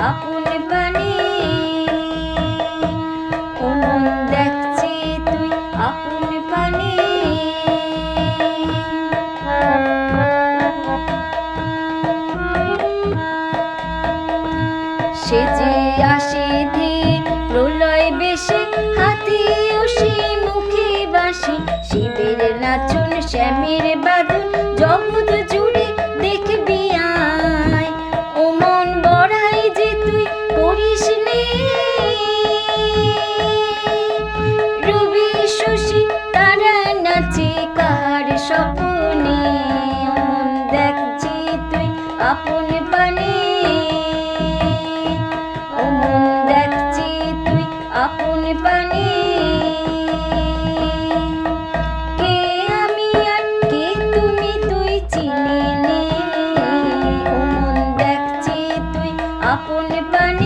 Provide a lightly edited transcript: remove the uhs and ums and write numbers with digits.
আপন পানে। ও মন দেখছি তুই আপন পানে। সে যে আসে ধীর প্রলয় বেশে, হাতে উশি মুখে বাঁশি, শিবের নাচন শ্যামের বাঁধন জগৎ জুড়ে দেখবি আয়। ও মন বড়াই যে তুই করিস নে, রবি শশী তারা নাচে কার স্বপনে। ও মন দেখছি তুই আপন পানে। ও মন দেখছি তুই আপন পানে। কে আমি আর কে তুমি তুই চিনে নে। ও মন দেখছি তুই আপন পানে।